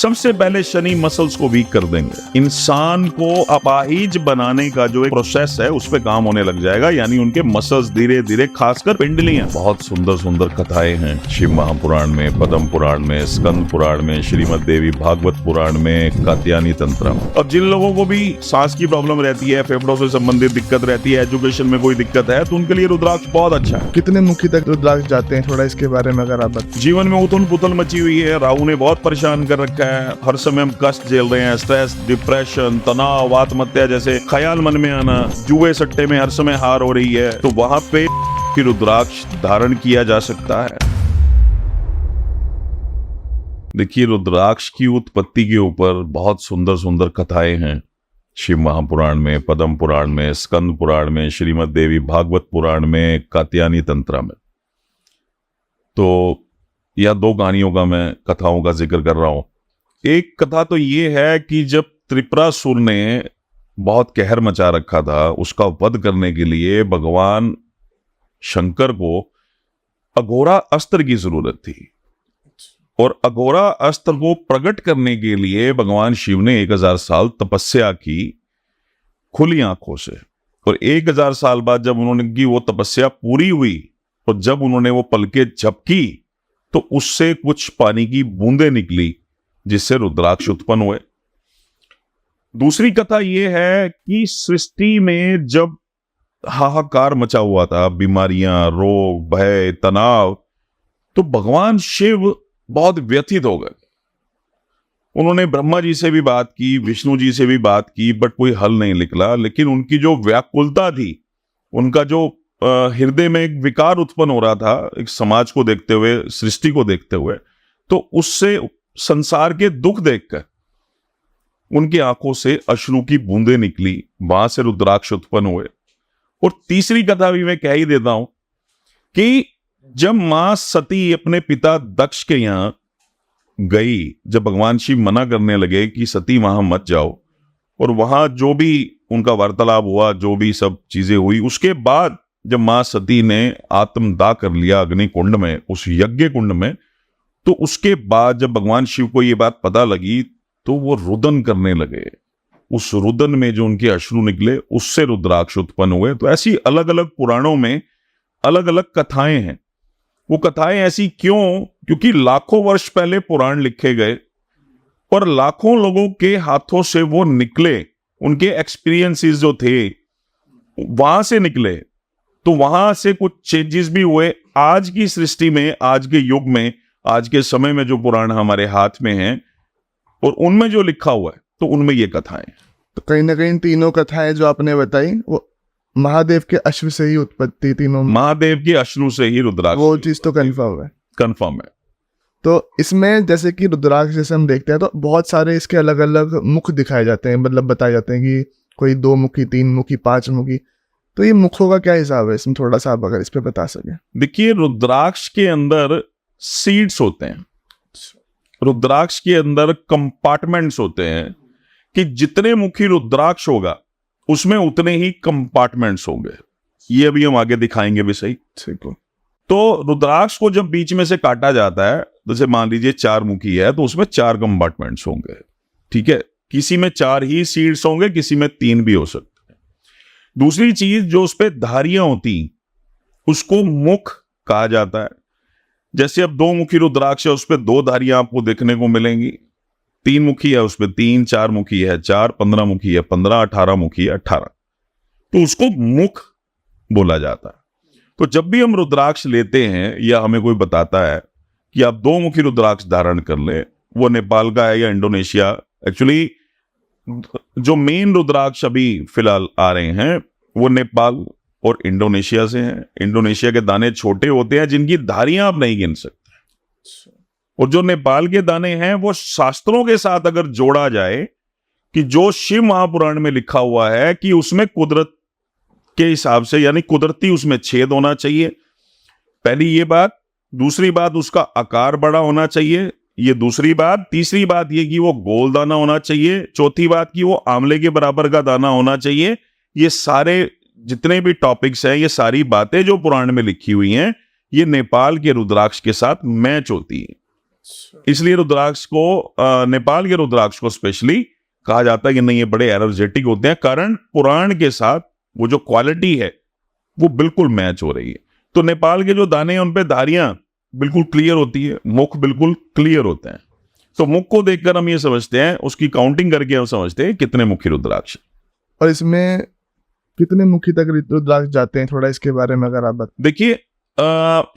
सबसे पहले शनि मसल्स को वीक कर देंगे। इंसान को अपाहिज बनाने का जो एक प्रोसेस है उस पे काम होने लग जाएगा, यानी उनके मसल्स धीरे धीरे, खासकर पिंडलियां। बहुत सुंदर सुंदर कथाएं हैं शिव महापुराण में, पद्म पुराण में, स्कंद पुराण में, श्रीमद देवी भागवत पुराण में, कात्यायनी तंत्र में। अब जिन लोगों को भी सांस की प्रॉब्लम रहती है, फेफड़ों से संबंधित दिक्कत रहती है, एजुकेशन में कोई दिक्कत है, तो उनके लिए रुद्राक्ष बहुत अच्छा है। कितने मुखी तक रुद्राक्ष जाते हैं, थोड़ा इसके बारे में अगर आप बताएं। जीवन में उथल पुथल मची हुई है, राहु ने बहुत परेशान कर रखा है, हर समय हम कष्ट झेल रहे हैं, स्ट्रेस, डिप्रेशन, तनाव, आत्महत्या जैसे ख्याल मन में आना, जुए सट्टे में हर समय हार हो रही है, तो वहां पे रुद्राक्ष धारण किया जा सकता है। देखिए, रुद्राक्ष की उत्पत्ति के ऊपर बहुत सुंदर सुंदर कथाएं हैं शिव महापुराण में, पद्म पुराण में, स्कंद पुराण में, श्रीमद देवी भागवत पुराण में, कात्यायनी तंत्र में। तो यह दो कहानियों का मैं कथाओं का जिक्र कर रहा हूं। एक कथा तो ये है कि जब त्रिपुरासुर ने बहुत कहर मचा रखा था, उसका वध करने के लिए भगवान शंकर को अघोरा अस्त्र की जरूरत थी, और अघोरा अस्त्र को प्रकट करने के लिए भगवान शिव ने 1000 साल तपस्या की खुली आंखों से। और 1000 साल बाद जब उन्होंने की वो तपस्या पूरी हुई, और जब उन्होंने वो पलकें झपकी तो उससे कुछ पानी की बूंदें निकली, जिससे रुद्राक्ष उत्पन्न हुए। दूसरी कथा यह है कि सृष्टि में जब हाहाकार मचा हुआ था, बीमारियां, रोग, भय, तनाव, तो भगवान शिव बहुत व्यथित हो गए। उन्होंने ब्रह्मा जी से भी बात की, विष्णु जी से भी बात की, बट कोई हल नहीं निकला। लेकिन उनकी जो व्याकुलता थी, उनका जो हृदय में एक विकार उत्पन्न हो रहा था, एक समाज को देखते हुए, सृष्टि को देखते हुए, तो उससे संसार के दुख देखकर उनकी आंखों से अश्रु की बूंदें निकली, वहां से रुद्राक्ष उत्पन्न हुए। और तीसरी कथा भी मैं कह ही देता हूं कि जब मां सती अपने पिता दक्ष के यहां गई, जब भगवान शिव मना करने लगे कि सती वहां मत जाओ, और वहां जो भी उनका वार्तालाप हुआ, जो भी सब चीजें हुई, उसके बाद जब मां सती ने आत्मदाह कर लिया अग्नि कुंड में, उस यज्ञ कुंड में, तो उसके बाद जब भगवान शिव को ये बात पता लगी तो वो रुदन करने लगे। उस रुदन में जो उनके अश्रु निकले, उससे रुद्राक्ष उत्पन्न हुए। तो ऐसी अलग अलग पुराणों में अलग अलग कथाएं हैं। वो कथाएं ऐसी क्यों? क्योंकि लाखों वर्ष पहले पुराण लिखे गए और लाखों लोगों के हाथों से वो निकले, उनके एक्सपीरियंसेस जो थे वहां से निकले, तो वहां से कुछ चेंजेस भी हुए। आज की सृष्टि में, आज के युग में, आज के समय में जो पुराण हमारे हाथ में हैं और उनमें जो लिखा हुआ है, तो उनमें ये कथाएं। तो कहीं ना कहीं तीनों कथाएं जो आपने बताई वो महादेव के अश्व से ही उत्पत्ति, तीनों महादेव के अश्रु से ही रुद्राक्ष, वो चीज तो कंफर्म है। कंफर्म है। तो इसमें जैसे कि रुद्राक्ष जैसे हम देखते हैं तो बहुत सारे इसके अलग अलग मुख दिखाए जाते हैं, मतलब बताए जाते हैं कि कोई 2 मुखी, 3 मुखी, 5 मुखी। तो ये मुखों का क्या हिसाब है इसमें, थोड़ा सा आप अगर इस पे बता सके। देखिए, रुद्राक्ष के अंदर सीड्स होते हैं, रुद्राक्ष के अंदर कंपार्टमेंट्स होते हैं, कि जितने मुखी रुद्राक्ष होगा उसमें उतने ही कंपार्टमेंट्स होंगे। ये अभी हम आगे दिखाएंगे भी सही। ठीक है। तो रुद्राक्ष को जब बीच में से काटा जाता है, जैसे मान लीजिए 4 मुखी है, तो उसमें 4 कंपार्टमेंट्स होंगे। ठीक है, किसी में 4 ही सीड्स होंगे, किसी में 3 भी हो सकते हैं। दूसरी चीज, जो उस पर धारियां होती, उसको मुख कहा जाता है। जैसे अब 2 मुखी रुद्राक्ष है, उस पर 2 धारियां आपको देखने को मिलेंगी। 3 मुखी है, उस पर 3, 4 मुखी है 4, 15 मुखी है 15, 18 मुखी है 18, तो उसको मुख बोला जाता है। तो जब भी हम रुद्राक्ष लेते हैं या हमें कोई बताता है कि आप 2 मुखी रुद्राक्ष धारण कर ले, वो नेपाल का है या इंडोनेशिया, एक्चुअली जो मेन रुद्राक्ष अभी फिलहाल आ रहे हैं वो नेपाल और इंडोनेशिया से हैं। इंडोनेशिया के दाने छोटे होते हैं, जिनकी धारियां आप नहीं गिन सकते, और जो नेपाल के दाने हैं वो शास्त्रों के साथ अगर जोड़ा जाए, कि जो शिव महापुराण में लिखा हुआ है कि उसमें कुदरत के हिसाब से, यानी कुदरती उसमें छेद होना चाहिए, पहली ये बात। दूसरी बात, उसका आकार बड़ा होना चाहिए, ये दूसरी बात। तीसरी बात ये कि वो गोल दाना होना चाहिए। चौथी बात कि वो आंवले के बराबर का दाना होना चाहिए। ये सारे जितने भी टॉपिक्स हैं, ये सारी बातें जो पुराण में लिखी हुई हैं, ये नेपाल के रुद्राक्ष के साथ मैच होती है। इसलिए रुद्राक्ष को नेपाल के रुद्राक्ष को स्पेशली कहा जाता है कि नहीं, ये बड़े एनर्जेटिक होते हैं, कारण पुराण के साथ वो जो क्वालिटी है वो बिल्कुल मैच हो रही है। तो नेपाल के जो दाने हैं उन पे धारियां बिल्कुल क्लियर होती है, मुख बिल्कुल क्लियर होते हैं। तो मुख को देखकर हम ये समझते हैं, उसकी काउंटिंग करके हम समझते हैं कितने मुखी रुद्राक्ष। और इसमें कितने मुखी तक रुद्राक्ष जाते हैं, थोड़ा इसके बारे में अगर आप बता। देखिए,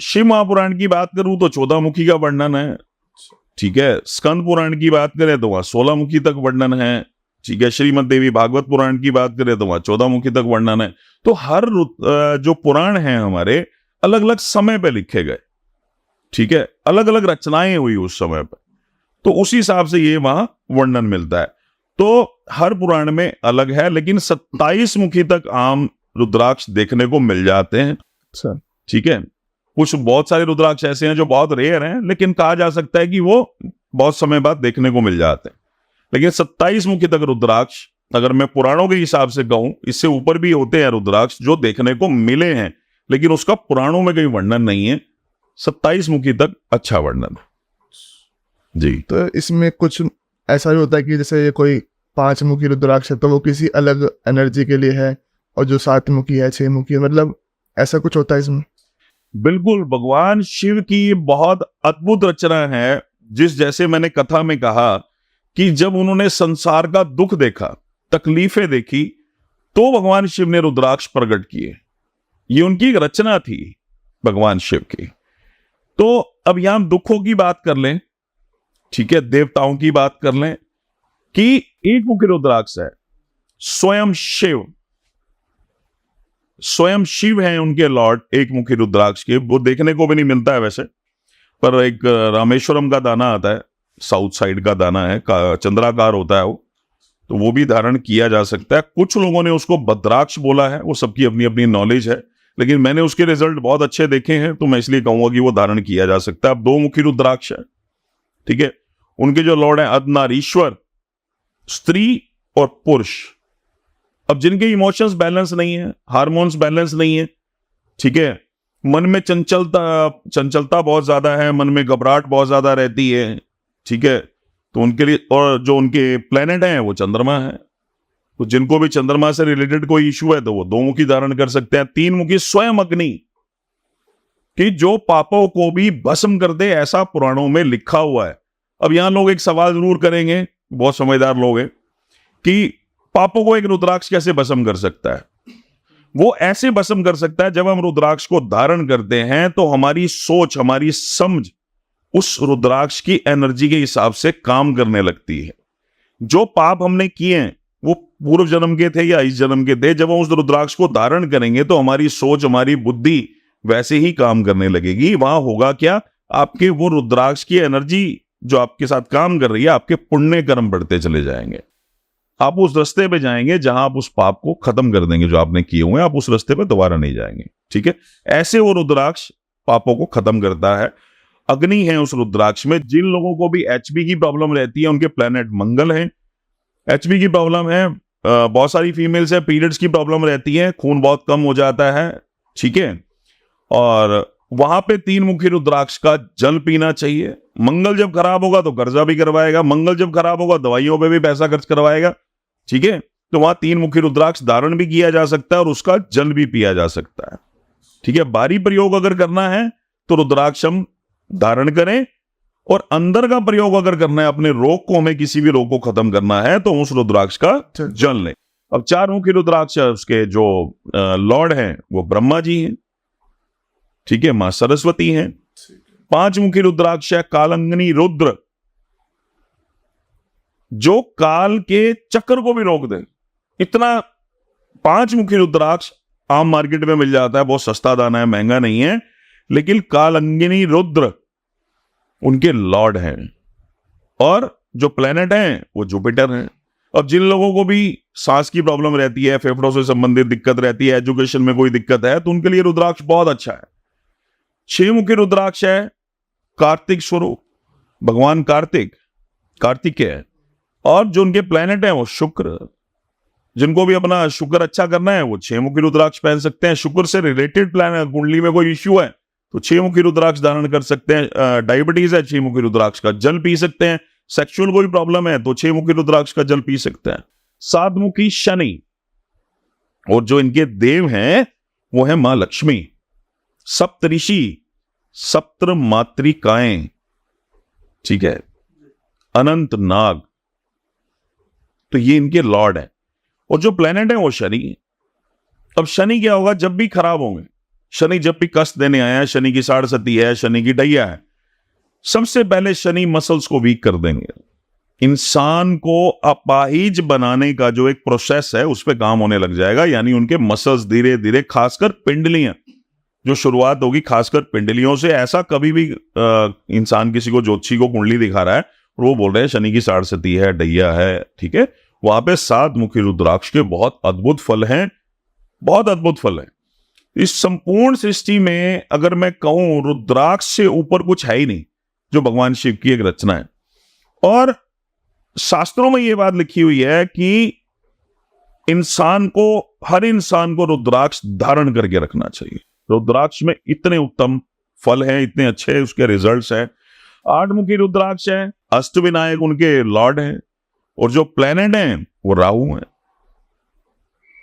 शिव महापुराण की बात करूं तो 14 मुखी का वर्णन है, ठीक है। स्कंद पुराण की बात करें तो वहां 16 मुखी तक वर्णन है, ठीक है। श्रीमद देवी भागवत पुराण की बात करें तो वहां 14 मुखी तक वर्णन है। तो हर जो पुराण हैं हमारे अलग अलग समय पे लिखे गए, ठीक है, अलग अलग रचनाएं हुई उस समय पर, तो उसी हिसाब से ये वहां वर्णन मिलता है। तो हर पुराण में अलग है, लेकिन 27 मुखी तक आम रुद्राक्ष देखने को मिल जाते हैं, अच्छा, ठीक है। कुछ बहुत सारे रुद्राक्ष ऐसे हैं जो बहुत रेयर हैं, लेकिन कहा जा सकता है कि वो बहुत समय बाद देखने को मिल जाते हैं। लेकिन 27 मुखी तक रुद्राक्ष, अगर मैं पुराणों के हिसाब से कहूं, इससे ऊपर भी होते हैं रुद्राक्ष जो देखने को मिले हैं, लेकिन उसका पुराणों में कहीं वर्णन नहीं है। 27 मुखी तक अच्छा वर्णन है जी। तो इसमें कुछ ऐसा भी होता है कि जैसे ये कोई 5 मुखी रुद्राक्ष है तो वो किसी अलग एनर्जी के लिए है, और जो 7 मुखी है, 6 मुखी है, मतलब ऐसा कुछ होता है इसमें? बिल्कुल, भगवान शिव की बहुत अद्भुत रचना है। जिस जैसे मैंने कथा में कहा कि जब उन्होंने संसार का दुख देखा, तकलीफें देखी, तो भगवान शिव ने रुद्राक्ष प्रकट किए। ये उनकी एक रचना थी भगवान शिव की। तो अब यहां दुखों की बात कर लें, ठीक है, देवताओं की बात कर लें कि एक मुखी रुद्राक्ष है, स्वयं शिव हैं उनके लॉर्ड एक मुखी रुद्राक्ष के। वो देखने को भी नहीं मिलता है वैसे, पर एक रामेश्वरम का दाना आता है, साउथ साइड का दाना है, चंद्राकार होता है तो वो भी धारण किया जा सकता है। कुछ लोगों ने उसको भद्राक्ष बोला है, वो सबकी अपनी अपनी नॉलेज है, लेकिन मैंने उसके रिजल्ट बहुत अच्छे देखे हैं, तो मैं इसलिए कहूंगा कि वो धारण किया जा सकता है। अब 2 मुखी रुद्राक्ष है, ठीक है। उनके जो लॉर्ड हैं अर्धनारीश्वर, स्त्री और पुरुष। अब जिनके इमोशंस बैलेंस नहीं है, हार्मोन्स बैलेंस नहीं है, ठीक है, मन में चंचलता बहुत ज्यादा है, मन में घबराहट बहुत ज्यादा रहती है, ठीक है, तो उनके लिए, और जो उनके प्लेनेट हैं वो चंद्रमा है, तो जिनको भी चंद्रमा से रिलेटेड कोई इशू है तो वो 2 मुखी धारण कर सकते हैं। 3 मुखी स्वयं अग्नि, कि जो पापों को भी भस्म कर दे, ऐसा पुराणों में लिखा हुआ है। अब यहां लोग एक सवाल जरूर करेंगे, बहुत समझदार लोग हैं, कि पापों को एक रुद्राक्ष कैसे भस्म कर सकता है? वो ऐसे भस्म कर सकता है, जब हम रुद्राक्ष को धारण करते हैं तो हमारी सोच, हमारी समझ उस रुद्राक्ष की एनर्जी के हिसाब से काम करने लगती है। जो पाप हमने किए हैं वो पूर्व जन्म के थे या इस जन्म के थे, जब हम उस रुद्राक्ष को धारण करेंगे तो हमारी सोच, हमारी बुद्धि वैसे ही काम करने लगेगी। वहां होगा क्या, आपके वो रुद्राक्ष की एनर्जी जो आपके साथ काम कर रही है, आपके पुण्य कर्म बढ़ते चले जाएंगे। आप उस रास्ते पे जाएंगे जहां आप उस पाप को खत्म कर देंगे जो आपने किए हुए हैं, आप उस रास्ते पे दोबारा नहीं जाएंगे, ठीक है। ऐसे वो रुद्राक्ष पापों को खत्म करता है। अग्नि है उस रुद्राक्ष में। जिन लोगों को भी एचपी की प्रॉब्लम रहती है, उनके प्लेनेट मंगल है। एचपी की प्रॉब्लम है, बहुत सारी फीमेल्स है, पीरियड्स की प्रॉब्लम रहती है, खून बहुत कम हो जाता है, ठीक है, और वहां पे 3 मुखी रुद्राक्ष का जल पीना चाहिए। मंगल जब खराब होगा तो कर्जा भी करवाएगा, मंगल जब खराब होगा दवाइयों पे भी पैसा खर्च करवाएगा, ठीक है। तो वहां 3 मुखी रुद्राक्ष धारण भी किया जा सकता है और उसका जल भी पिया जा सकता है, ठीक है। बाहरी प्रयोग अगर करना है तो रुद्राक्ष हम धारण करें, और अंदर का प्रयोग अगर करना है, अपने रोग को, हमें किसी भी रोग को खत्म करना है, तो उस रुद्राक्ष का जल लें। अब 4 मुखी रुद्राक्ष है, उसके जो लॉर्ड हैं वो ब्रह्मा जी हैं, ठीक है, मां सरस्वती हैं। 5 मुखी रुद्राक्ष है कालंगनी रुद्र, जो काल के चक्र को भी रोक दे। इतना 5 मुखी रुद्राक्ष आम मार्केट में मिल जाता है, बहुत सस्ता दाना है, महंगा नहीं है, लेकिन कालंगिनी रुद्र उनके लॉर्ड हैं, और जो प्लेनेट हैं वो जुपिटर हैं। अब जिन लोगों को भी सांस की प्रॉब्लम रहती है, फेफड़ों से संबंधित दिक्कत रहती है, एजुकेशन में कोई दिक्कत है, तो उनके लिए रुद्राक्ष बहुत अच्छा है। 6 मुखी रुद्राक्ष है कार्तिक स्वरूप, भगवान कार्तिकेय, और जो उनके प्लेनेट हैं वो शुक्र। जिनको भी अपना शुक्र अच्छा करना है वो 6 मुखी रुद्राक्ष पहन सकते हैं। शुक्र से रिलेटेड प्लान कुंडली में कोई इश्यू है तो 6 मुखी रुद्राक्ष धारण कर सकते हैं। डायबिटीज है 6 मुखी रुद्राक्ष का जल पी सकते हैं। सेक्सुअल कोई प्रॉब्लम है तो 6 मुखी रुद्राक्ष का जल पी सकते हैं। 7 मुखी शनि, और जो इनके देव हैं वो है मां लक्ष्मी। सप्तऋषि, सप्त मातृकाएं, ठीक है, अनंत नाग, तो ये इनके लॉर्ड हैं। और जो प्लेनेट है वो शनि है। अब शनि क्या होगा, जब भी खराब होंगे, शनि जब भी कष्ट देने आया है, शनि की साढ़सती है, शनि की डैया है, सबसे पहले शनि मसल्स को वीक कर देंगे। इंसान को अपाहिज बनाने का जो एक प्रोसेस है उस पर काम होने लग जाएगा, यानी उनके मसल्स धीरे धीरे, खासकर पिंडलियां, जो शुरुआत होगी खासकर पिंडलियों से। ऐसा कभी भी इंसान किसी को ज्योतिषी को कुंडली दिखा रहा है और वो बोल रहे हैं शनि की साढ़सती है, डैया है, ठीक है, वहां पे 7 मुखी रुद्राक्ष के बहुत अद्भुत फल हैं, बहुत अद्भुत फल हैं। इस संपूर्ण सृष्टि में अगर मैं कहूं, रुद्राक्ष से ऊपर कुछ है ही नहीं, जो भगवान शिव की एक रचना है। और शास्त्रों में यह बात लिखी हुई है कि इंसान को, हर इंसान को रुद्राक्ष धारण करके रखना चाहिए। रुद्राक्ष में इतने उत्तम फल हैं, इतने अच्छे उसके रिजल्ट्स हैं। 8 मुखी रुद्राक्ष है, अष्टविनायक उनके लॉर्ड हैं, और जो प्लेनेट हैं वो राहु हैं।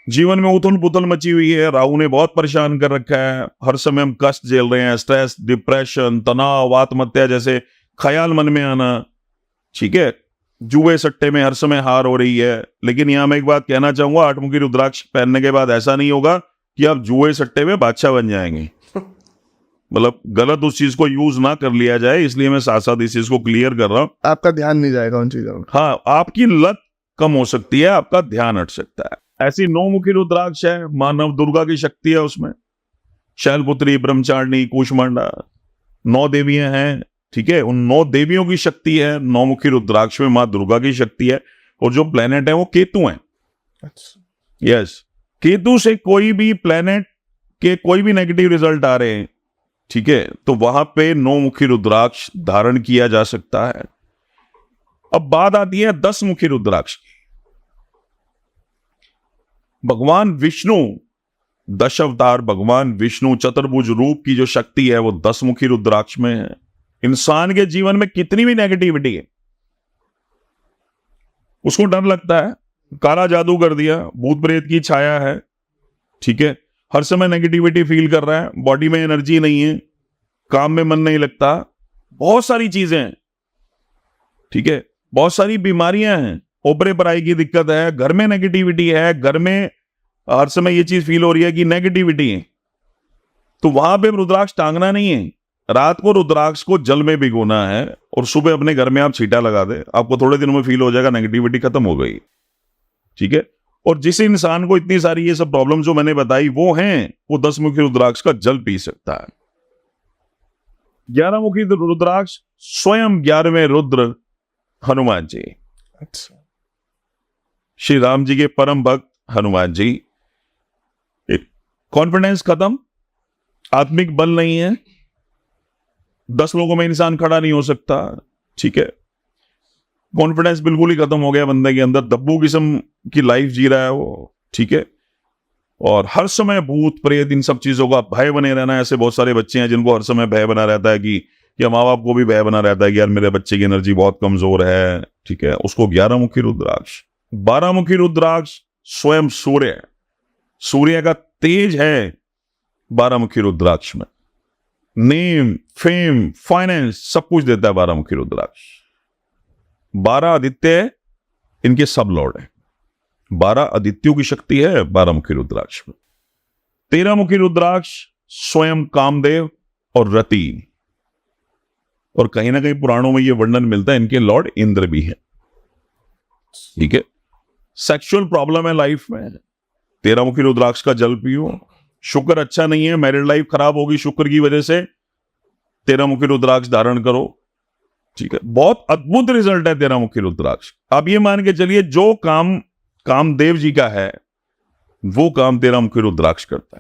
जीवन में उथल पुथल मची हुई है, राहु ने बहुत परेशान कर रखा है। हर समय हम कष्ट झेल रहे हैं, स्ट्रेस, डिप्रेशन, तनाव, आत्महत्या जैसे ख्याल मन में आना, ठीक है, जुए सट्टे में हर समय हार हो रही है। लेकिन यहां मैं एक बात कहना चाहूंगा, 8 मुखी रुद्राक्ष पहनने के बाद ऐसा नहीं होगा कि आप जुए सट्टे में बादशाह बन जाएंगे। मतलब गलत उस चीज को यूज ना कर लिया जाए, इसलिए मैं साथ साथ इस चीज को क्लियर कर रहा हूं। आपका ध्यान नहीं जाएगा उन चीजों में। हाँ, आपकी लत कम हो सकती है, आपका ध्यान हट सकता है। ऐसी 9 मुखी रुद्राक्ष है, मां नव दुर्गा की शक्ति है उसमें। शैलपुत्री, ब्रह्मचारिणी, कूष्मांडा, 9 देवियां हैं, ठीक है, उन 9 देवियों की शक्ति है। 9 मुखी रुद्राक्ष में मां दुर्गा की शक्ति है। और जो प्लेनेट है वो केतु है। यस, केतु से कोई भी प्लेनेट के कोई भी नेगेटिव रिजल्ट आ रहे हैं, ठीक है, तो वहां पे 9 मुखी रुद्राक्ष धारण किया जा सकता है। अब बात आती है 10 मुखी रुद्राक्ष की। भगवान विष्णु, 10 अवतार भगवान विष्णु चतुर्भुज रूप की जो शक्ति है वो 10 मुखी रुद्राक्ष में है। इंसान के जीवन में कितनी भी नेगेटिविटी है, उसको डर लगता है, काला जादू कर दिया, भूत प्रेत की छाया है, ठीक है, हर समय नेगेटिविटी फील कर रहा है, बॉडी में एनर्जी नहीं है, काम में मन नहीं लगता, बहुत सारी चीजें हैं, ठीक है, बहुत सारी बीमारियां हैं, ओपरे पराई की दिक्कत है, घर में नेगेटिविटी है, घर में हर समय ये चीज फील हो रही है कि नेगेटिविटी है, तो वहां पे रुद्राक्ष टांगना नहीं है। रात को रुद्राक्ष को जल में भिगोना है और सुबह अपने घर में आप छींटा लगा दे, आपको थोड़े दिनों में फील हो जाएगा नेगेटिविटी खत्म हो गई, ठीक है। और जिस इंसान को इतनी सारी ये सब प्रॉब्लम जो मैंने बताई वो हैं, वो 10 मुखी रुद्राक्ष का जल पी सकता है। 11 मुखी रुद्राक्ष स्वयं 11वें रुद्र हनुमान जी। अच्छा, श्री राम जी के परम भक्त हनुमान जी। कॉन्फिडेंस खत्म, आत्मिक बल नहीं है, 10 लोगों में इंसान खड़ा नहीं हो सकता, ठीक है, कॉन्फिडेंस बिल्कुल ही खत्म हो गया बंदे के अंदर, दब्बू किस्म की लाइफ जी रहा है वो, ठीक है, और हर समय भूत प्रेत इन सब चीजों का भय बने रहना है। ऐसे बहुत सारे बच्चे हैं जिनको हर समय भय बना रहता है कि, या माँ बाप को भी भय बना रहता है कि यार मेरे बच्चे की एनर्जी बहुत कमजोर है, ठीक है, उसको 11 मुखी रुद्राक्ष। 12 मुखी रुद्राक्ष स्वयं सूर्य, सूर्य का तेज है 12 मुखी रुद्राक्ष में, नेम, फेम, फाइनेंस सब कुछ देता है 12 मुखी रुद्राक्ष। 12 आदित्य इनके सब लॉर्ड हैं, 12 आदित्यों की शक्ति है 12 मुखी रुद्राक्ष में। 13 मुखी रुद्राक्ष स्वयं कामदेव और रति, और कहीं ना कहीं पुराणों में यह वर्णन मिलता है इनके लॉर्ड इंद्र भी हैं, ठीक है। सेक्सुअल प्रॉब्लम है लाइफ में, 13 मुखी रुद्राक्ष का जल पियो। शुक्र अच्छा नहीं है, मैरिड लाइफ खराब होगी शुक्र की वजह से, 13 मुखी रुद्राक्ष धारण करो, ठीक है, बहुत अद्भुत रिजल्ट है 13 मुखी रुद्राक्ष। आप ये मान के चलिए जो काम कामदेव जी का है वो काम 13 मुखी रुद्राक्ष करता है।